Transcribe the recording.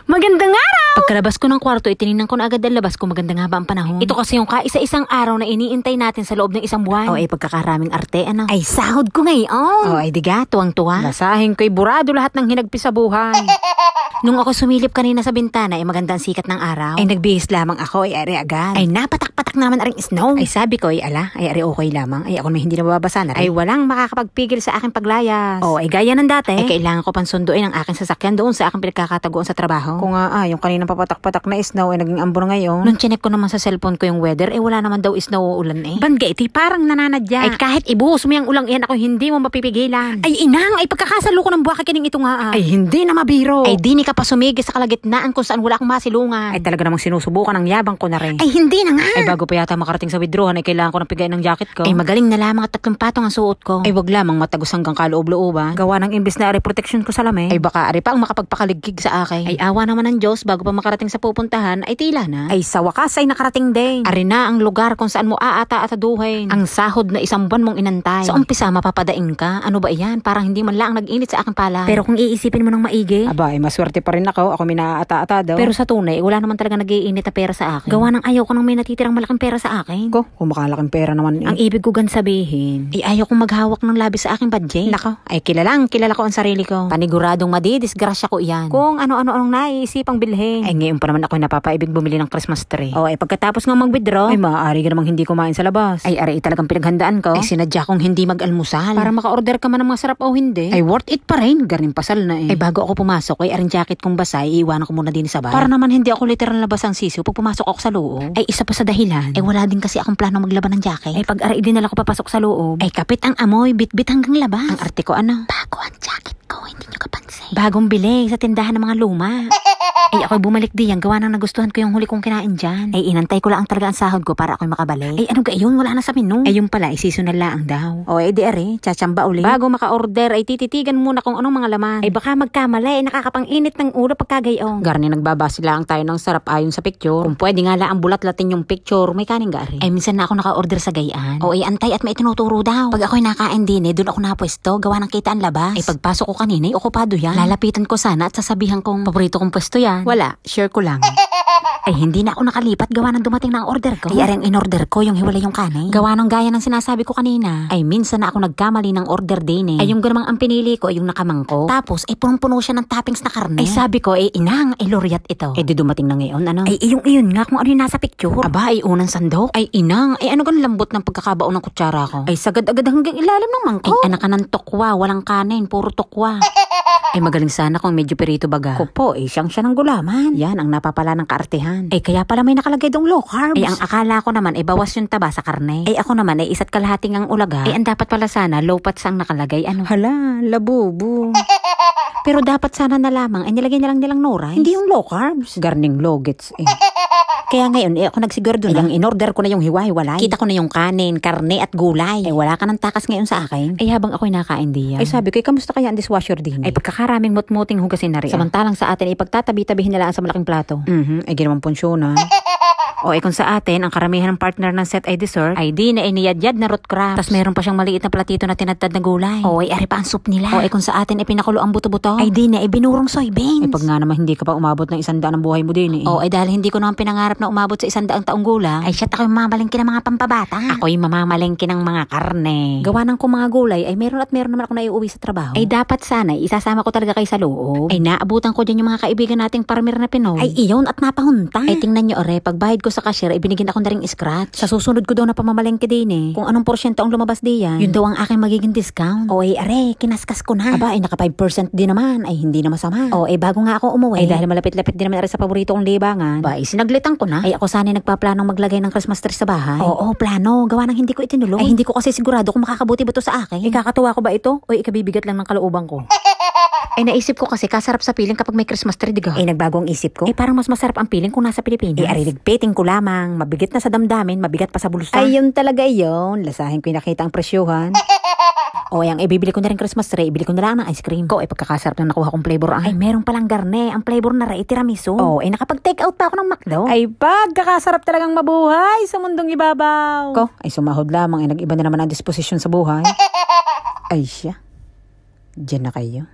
Magandang araw! Pagkalabas ko ng kwarto, itinignan ko na agad ang labas ko. Maganda nga ba ang panahon? Ito kasi yung kaisa-isang araw na iniintay natin sa loob ng isang buwan. Ay pagkakaraming arte, ano? Ay sahod ko ngayon. Ay diga, tuwang-tuwa. Lasahin ko'y burado lahat ng hinagpi sa buhay. Nung ako sumilip kanina sa bintana, ay magandang sikat ng araw. Ay nagbihis lamang ako, ay ari agad. Ay napatak-patak naman aring snow. Ay sabi ko, ay ala, ay ari okay lamang. Ay ako na hindi nababasa na rin. Ay walang makakapagpigil sa aking paglayas. Ay gaya ng dati. Ay kailangan ko pang sunduin ang aking sasakyan doon sa aking pinagkakataguan sa trabaho. Kung yung kaninang papatak-patak na snow ay naging ambo na ngayon. Nung chinek ko naman sa cellphone ko yung weather, wala naman daw snow o ulan eh. Bangga iti parang nananadya. Ay kahit ibuhos mo yung ulang iyan, ako hindi mo mapipigilan. Ay inang, ay pagkakasalo ko ng buwaka kining ito nga. Ay hindi na mabiro. Ay di ni ka pa sumigil sa kalagitnaan kung saan wala akong masilungan. Ay talaga namang sinusubukan ang yabang ko na rin. Ay hindi na nga. Ay bago pa yata makarating sa withdrawhan, ay kailangan ko ng pigain ng jacket ko. Ay magaling na lamang at 3 patong ang suot ko. Ay wag lamang matagos hanggang kaloob-looban. Gawa ng imbis na ari protection ko sa lamig. Ay baka ari pa ang makapagpakaligkig sa akin. Ay awa naman ng Diyos, bago pa makarating sa pupuntahan, ay tila na. Ay sa wakas ay nakarating din. Ari na ang lugar kung saan mo aata-ataduhin. Ang sahod na 1 buwan mong inantay. Sa umpisa mapapadaing ka. Ano ba iyan? Parang hindi man lang nag-init sa aking pala. Pero kung iisipin mo ng maigi, aba ay maswerte pa rin ako. Ako minaata-ata daw. Pero sa tunay, wala naman talaga nag-iinit na pera sa akin. Gawa ng ayaw ko nang may natitirang malaking pera sa akin. Ko, kung makalaking pera naman eh. Ang ibig ko gan sabihin, ay ayaw kong maghawak ng labi sa aking budget. Nako, ay kilala ko ang sarili ko. Paniguradong madidisgrasya ko iyan. Kung ano-ano-anong naiisipang bilhin. Ay ngayon pa naman ako napapaibig bumili ng Christmas tree. Ay pagkatapos nga mag-withdraw, ay maaari ka namang hindi kumain sa labas. Ay ari talagang pinaghandaan ko. Ay sinadya kong hindi mag-almusal. Para maka-order ka man ng mga sarap o hindi. Ay worth it pa rin. Garing pasal na eh. Ay bago ako pumasok, ay aring jacket kong basa, iiwanan ko muna din sa bahay. Para naman hindi ako literal labas ang sisiw pag pumasok ako sa loob. Ay isa pa sa dahilan, ay wala din kasi akong plano maglaban ng jacket. Ay pag ari dinala ko papasok sa loob, ay kapit ang amoy, bit-bit hanggang labas. Ang arte ko ano? Bago ang jacket ko, hindi nyo kapansin. Bagong bili sa tindahan ng mga luma. Ay ako'y bumalik diyan, gawa nang nagustuhan ko yung huli kong kinain dyan. Ay inantay ko lang ang talaga ang sahod ko para ako'y makabalik. Ay ano gayon, wala na sa menu. Ay yung pala, ay seasonal lang daw. O ay di ari, tsachamba uli. Bago maka-order, ay tititigan muna kung anong mga laman. Ay baka magkamali, ay nakakapang-init ng ulo pagkagayon. Garni nagbabase lang tayo ng sarap ayon sa picture. Kung pwede nga lang bulat-latin yung picture, may kaning gari. Ay minsan na ako naka-order sa gayaan. O ay antay at may tinuturo daw. Pag ako'y nakain din doon ako napwesto, gawa ng kita ang labas. Ay pagpasok ko kanina, okupado yan. Lalapitan ko sana at sasabihan kong paborito kong pwesto yan. Wala, share ko lang. Ay hindi na ako nakalipat, gawa ng dumating na ang order ko. Ay areng in-order ko yung hiwalay yung kanin. Gawa ng gaya ng sinasabi ko kanina. Ay minsan na ako nagkamali ng order din eh. Ay yung ganamang ang pinili ko ay yung nakamangko. Tapos ay punong-puno siya ng toppings na karne. Ay sabi ko ay inang, ay loriat ito. Ay di dumating na ngayon ano. Ay iyon nga kung ano yung nasa picture. Aba ay unang sandok. Ay inang, ay ano gan lambot ng pagkakabaon ng kutsara ko. Ay sagad-agad hanggang ilalim ng mangko. Ay anak ka ng tokwa, walang kanin, puro tokwa. Ay magaling sana kung medyo perito baga. Kupo, siyang siya ng gulaman. Yan ang napapala ng kaartehan. Ay kaya pala may nakalagay dong low carbs. Ay ang akala ko naman ay bawas yung taba sa karne. Ay ako naman ay 1 kalahating ang ulaga. Ay ang dapat pala sana low fats ang nakalagay. Ano? Hala, labubo. Pero dapat sana na lamang ay nilagay na lang nilang no rice. Hindi yung low carbs. Garning low gets eh. Kaya ngayon, ako nagsigurado na. Ay, in-order ko na yung hiwa-hiwalay. Kita ko na yung kanin, karne at gulay. Ay, wala ka ng takas ngayon sa akin. Ay, habang ako'y nakain diyan. Ay, sabi ko, kamusta kaya ang dishwasher din? Ay, pagkakaraming mutmuting hugasin na rin. Samantalang sa atin, ipagtatabi-tabihin nila sa malaking plato. Ay, ginawang punsyonan. O kung sa atin, ang karamihan ng partner ng set ay dessert, ay di na iniyadyad na root crabs. Tapos meron pa siyang maliit na platito na tinadtad na gulay. O ari pa ang soup nila. O kung sa atin ay pinakulo ang buto-buto, ay di na binurong soybeans. Ay pag nga naman hindi ka pa umabot ng 100 ang buhay mo din eh. O dahil hindi ko naman pinangarap na umabot sa 100 taong gulang, ay siya ako'y mamamalengke ng mga pampabata. Ako'y mamamalengke ng mga karne. Gawa ng kung mga gulay ay meron naman ako naiuwi sa trabaho. Ay dapat sana isasama ko talaga kayo sa loob. Ay naabutan ko din yung mga kaibigan nating parmir na Pinoy. Ay iyon at napahunta. Ay tingnan nyo pag bayad ko sa cashier ay binigyan ako na ring scratch. Sa susunod ko daw na pamamalengke din eh. Kung anong porsyento ang lumabas diyan, yun daw ang aking magiging discount. O kinaskas ko na. Aba naka 5% din naman. Ay hindi na masama. O bago nga ako umuwi. Ay dahil malapit-lapit din naman sa paborito kong libangan. Ba sinaglitan ko na. Ay ako sana nagpaplanong maglagay ng Christmas tree sa bahay. Oo, plano. Gawa ng hindi ko itinulong. Ay hindi ko kasi sigurado kung makakabuti ba to sa akin. Ikakatuwa ko ba ito? O ikabibigat lang ng kalooban ko? Ay naisip ko kasi kasarap sa piling kapag may Christmas tree, diga. Ay nagbago ang isip ko. Ay parang mas masarap ang piling kung nasa Pilipinas. Ay ariligpiting ko lamang. Mabigat na sa damdamin, mabigat pa sa bulsa. Ay yun talaga yun. Lasahin ko yung nakita ang presyuhan. O ang ibibili ko na rin Christmas tree, ibili ko na lang ng ice cream. Ko pagkakasarap na nakuha kong flavor. Ay meron palang garne. Ang flavor na rin tiramisu. O nakapag-take out pa ako ng McDo. Ay pagkakasarap talagang mabuhay sa mundong ibabaw. Ko ay sumahod lamang. Ay nag-iba na naman ang disposisyon sa buhay. Ay siya. Diyan na kayo.